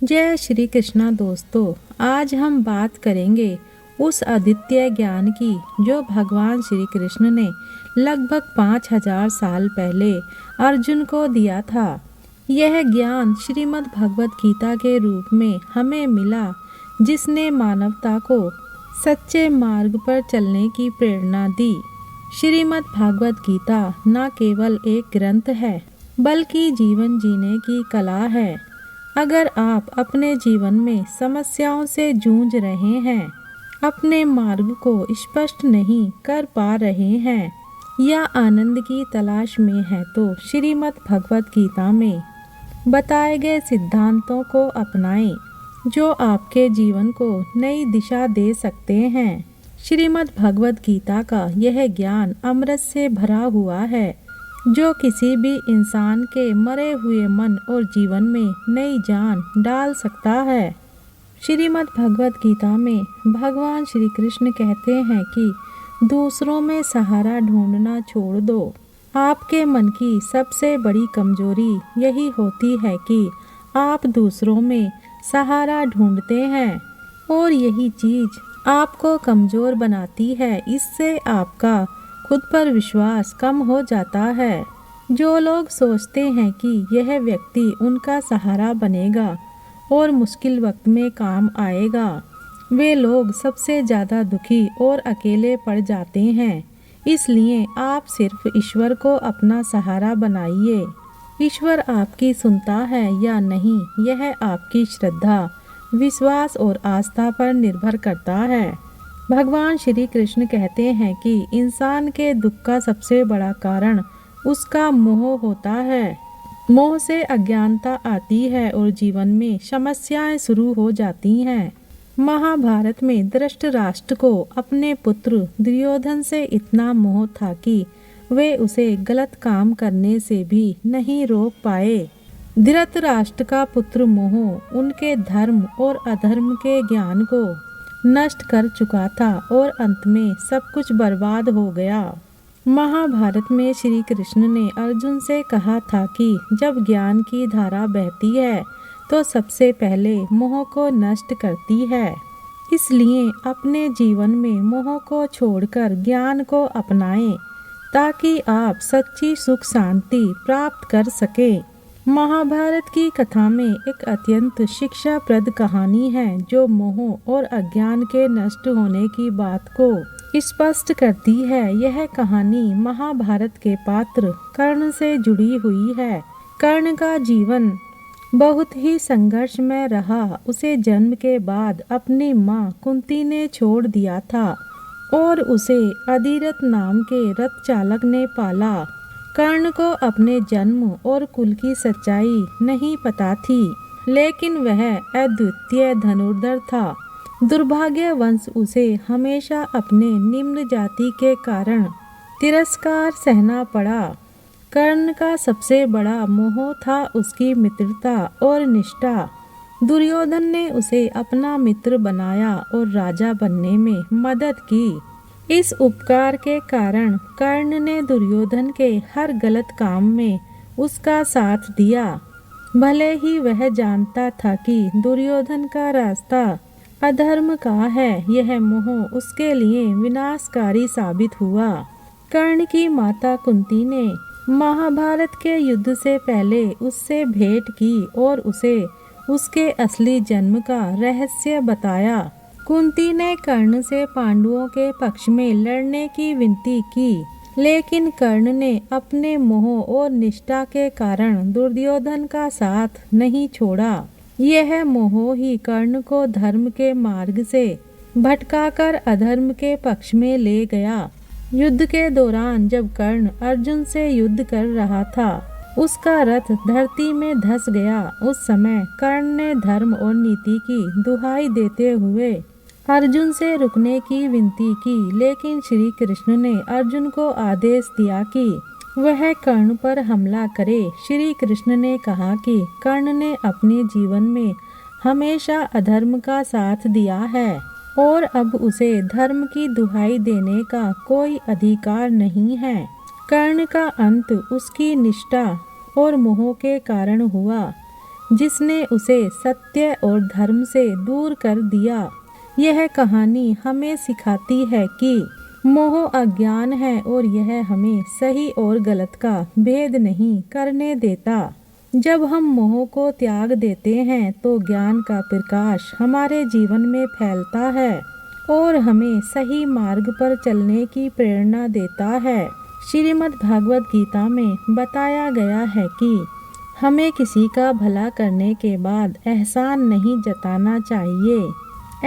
जय श्री कृष्णा दोस्तों। आज हम बात करेंगे उस अद्वितीय ज्ञान की जो भगवान श्री कृष्ण ने लगभग 5000 साल पहले अर्जुन को दिया था। यह ज्ञान श्रीमद् भगवत गीता के रूप में हमें मिला, जिसने मानवता को सच्चे मार्ग पर चलने की प्रेरणा दी। श्रीमद् भगवत गीता न केवल एक ग्रंथ है, बल्कि जीवन जीने की कला है। अगर आप अपने जीवन में समस्याओं से जूझ रहे हैं, अपने मार्ग को स्पष्ट नहीं कर पा रहे हैं या आनंद की तलाश में हैं, तो श्रीमद् भगवत गीता में बताए गए सिद्धांतों को अपनाएं, जो आपके जीवन को नई दिशा दे सकते हैं। श्रीमद् भगवत गीता का यह ज्ञान अमृत से भरा हुआ है, जो किसी भी इंसान के मरे हुए मन और जीवन में नई जान डाल सकता है। श्रीमद् भगवत गीता में भगवान श्री कृष्ण कहते हैं कि दूसरों में सहारा ढूंढना छोड़ दो। आपके मन की सबसे बड़ी कमजोरी यही होती है कि आप दूसरों में सहारा ढूंढते हैं, और यही चीज आपको कमजोर बनाती है। इससे आपका खुद पर विश्वास कम हो जाता है। जो लोग सोचते हैं कि यह व्यक्ति उनका सहारा बनेगा और मुश्किल वक्त में काम आएगा, वे लोग सबसे ज़्यादा दुखी और अकेले पड़ जाते हैं। इसलिए आप सिर्फ ईश्वर को अपना सहारा बनाइए। ईश्वर आपकी सुनता है या नहीं, यह आपकी श्रद्धा, विश्वास और आस्था पर निर्भर करता है। भगवान श्री कृष्ण कहते हैं कि इंसान के दुख का सबसे बड़ा कारण उसका मोह होता है। मोह से अज्ञानता आती है और जीवन में समस्याएं शुरू हो जाती हैं। महाभारत में धृतराष्ट्र को अपने पुत्र दुर्योधन से इतना मोह था कि वे उसे गलत काम करने से भी नहीं रोक पाए। धृतराष्ट्र का पुत्र मोह उनके धर्म और अधर्म के ज्ञान को नष्ट कर चुका था और अंत में सब कुछ बर्बाद हो गया। महाभारत में श्री कृष्ण ने अर्जुन से कहा था कि जब ज्ञान की धारा बहती है तो सबसे पहले मोह को नष्ट करती है। इसलिए अपने जीवन में मोह को छोड़कर ज्ञान को अपनाएं, ताकि आप सच्ची सुख शांति प्राप्त कर सकें। महाभारत की कथा में एक अत्यंत शिक्षाप्रद कहानी है, जो मोह और अज्ञान के नष्ट होने की बात को स्पष्ट करती है। यह कहानी महाभारत के पात्र कर्ण से जुड़ी हुई है। कर्ण का जीवन बहुत ही संघर्षमय रहा। उसे जन्म के बाद अपनी माँ कुंती ने छोड़ दिया था और उसे अधिरथ नाम के रथ चालक ने पाला। कर्ण को अपने जन्म और कुल की सच्चाई नहीं पता थी, लेकिन वह अद्वितीय धनुर्धर था। दुर्भाग्यवश उसे हमेशा अपने निम्न जाति के कारण तिरस्कार सहना पड़ा। कर्ण का सबसे बड़ा मोह था उसकी मित्रता और निष्ठा। दुर्योधन ने उसे अपना मित्र बनाया और राजा बनने में मदद की। इस उपकार के कारण कर्ण ने दुर्योधन के हर गलत काम में उसका साथ दिया। भले ही वह जानता था कि दुर्योधन का रास्ता अधर्म का है, यह मोह उसके लिए विनाशकारी साबित हुआ। कर्ण की माता कुंती ने महाभारत के युद्ध से पहले उससे भेंट की और उसे उसके असली जन्म का रहस्य बताया। कुंती ने कर्ण से पांडवों के पक्ष में लड़ने की विनती की, लेकिन कर्ण ने अपने मोह और निष्ठा के कारण दुर्योधन का साथ नहीं छोड़ा। यह मोह ही कर्ण को धर्म के मार्ग से भटकाकर अधर्म के पक्ष में ले गया। युद्ध के दौरान जब कर्ण अर्जुन से युद्ध कर रहा था, उसका रथ धरती में धंस गया। उस समय कर्ण ने धर्म और नीति की दुहाई देते हुए अर्जुन से रुकने की विनती की, लेकिन श्री कृष्ण ने अर्जुन को आदेश दिया कि वह कर्ण पर हमला करे। श्री कृष्ण ने कहा कि कर्ण ने अपने जीवन में हमेशा अधर्म का साथ दिया है और अब उसे धर्म की दुहाई देने का कोई अधिकार नहीं है। कर्ण का अंत उसकी निष्ठा और मोह के कारण हुआ। जिसने उसे सत्य और धर्म से दूर कर दिया। यह कहानी हमें सिखाती है कि मोह अज्ञान है और यह हमें सही और गलत का भेद नहीं करने देता। जब हम मोह को त्याग देते हैं तो ज्ञान का प्रकाश हमारे जीवन में फैलता है और हमें सही मार्ग पर चलने की प्रेरणा देता है। श्रीमद् भागवत गीता में बताया गया है कि हमें किसी का भला करने के बाद एहसान नहीं जताना चाहिए।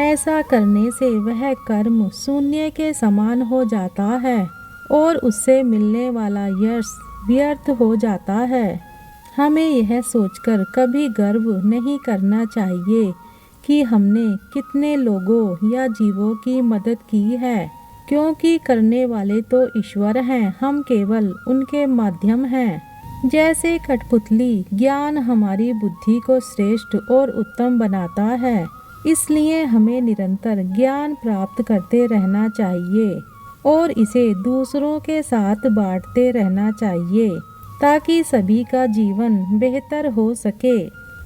ऐसा करने से वह कर्म शून्य के समान हो जाता है और उससे मिलने वाला यश व्यर्थ हो जाता है। हमें यह सोचकर कभी गर्व नहीं करना चाहिए कि हमने कितने लोगों या जीवों की मदद की है, क्योंकि करने वाले तो ईश्वर हैं, हम केवल उनके माध्यम हैं। जैसे कठपुतली ज्ञान हमारी बुद्धि को श्रेष्ठ और उत्तम बनाता है, इसलिए हमें निरंतर ज्ञान प्राप्त करते रहना चाहिए और इसे दूसरों के साथ बांटते रहना चाहिए ताकि सभी का जीवन बेहतर हो सके।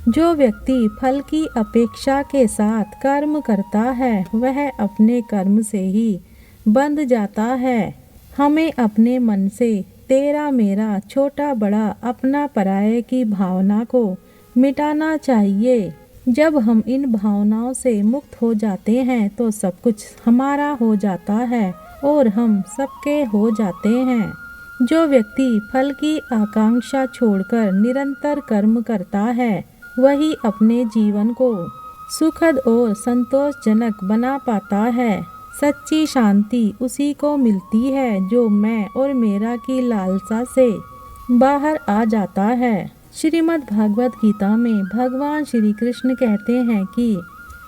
जो व्यक्ति फल की अपेक्षा के साथ कर्म करता है वह अपने कर्म से ही बंध जाता है। हमें अपने मन से तेरा मेरा, छोटा बड़ा, अपना पराये की भावना को मिटाना चाहिए। जब हम इन भावनाओं से मुक्त हो जाते हैं तो सब कुछ हमारा हो जाता है और हम सबके हो जाते हैं। जो व्यक्ति फल की आकांक्षा छोड़कर निरंतर कर्म करता है वही अपने जीवन को सुखद और संतोषजनक बना पाता है। सच्ची शांति उसी को मिलती है जो मैं और मेरा की लालसा से बाहर आ जाता है। श्रीमद् भागवत गीता में भगवान श्री कृष्ण कहते हैं कि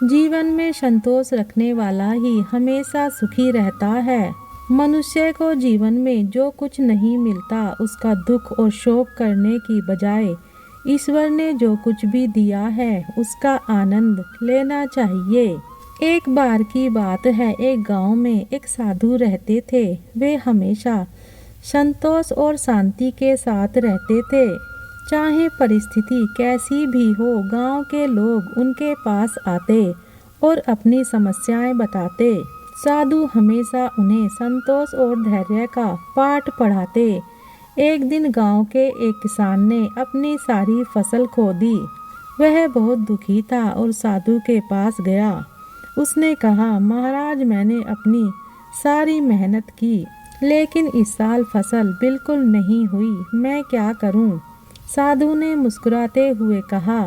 जीवन में संतोष रखने वाला ही हमेशा सुखी रहता है। मनुष्य को जीवन में जो कुछ नहीं मिलता उसका दुख और शोक करने की बजाय ईश्वर ने जो कुछ भी दिया है उसका आनंद लेना चाहिए। एक बार की बात है, एक गांव में एक साधु रहते थे। वे हमेशा संतोष और शांति के साथ रहते थे। चाहे परिस्थिति कैसी भी हो, गांव के लोग उनके पास आते और अपनी समस्याएं बताते। साधु हमेशा उन्हें संतोष और धैर्य का पाठ पढ़ाते। एक दिन गांव के एक किसान ने अपनी सारी फसल खो दी। वह बहुत दुखी था और साधु के पास गया। उसने कहा, महाराज, मैंने अपनी सारी मेहनत की लेकिन इस साल फसल बिल्कुल नहीं हुई, मैं क्या करूं? साधु ने मुस्कुराते हुए कहा,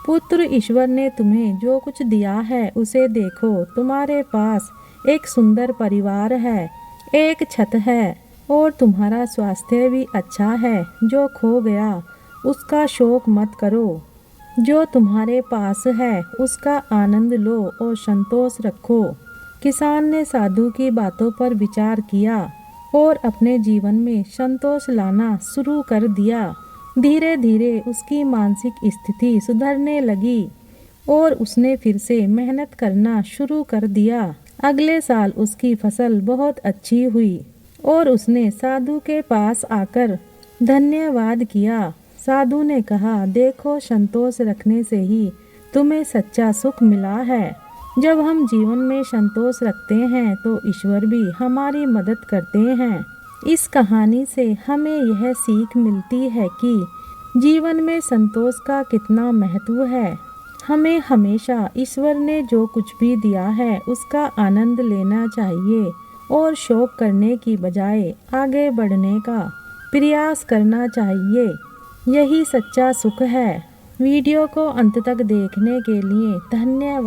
पुत्र, ईश्वर ने तुम्हें जो कुछ दिया है उसे देखो। तुम्हारे पास एक सुंदर परिवार है, एक छत है और तुम्हारा स्वास्थ्य भी अच्छा है। जो खो गया उसका शोक मत करो, जो तुम्हारे पास है उसका आनंद लो और संतोष रखो। किसान ने साधु की बातों पर विचार किया और अपने जीवन में संतोष लाना शुरू कर दिया। धीरे धीरे उसकी मानसिक स्थिति सुधरने लगी और उसने फिर से मेहनत करना शुरू कर दिया। अगले साल उसकी फसल बहुत अच्छी हुई और उसने साधु के पास आकर धन्यवाद किया। साधु ने कहा, देखो, संतोष रखने से ही तुम्हें सच्चा सुख मिला है। जब हम जीवन में संतोष रखते हैं तो ईश्वर भी हमारी मदद करते हैं। इस कहानी से हमें यह सीख मिलती है कि जीवन में संतोष का कितना महत्व है। हमें हमेशा ईश्वर ने जो कुछ भी दिया है उसका आनंद लेना चाहिए और शोक करने की बजाय आगे बढ़ने का प्रयास करना चाहिए। यही सच्चा सुख है। वीडियो को अंत तक देखने के लिए धन्यवाद।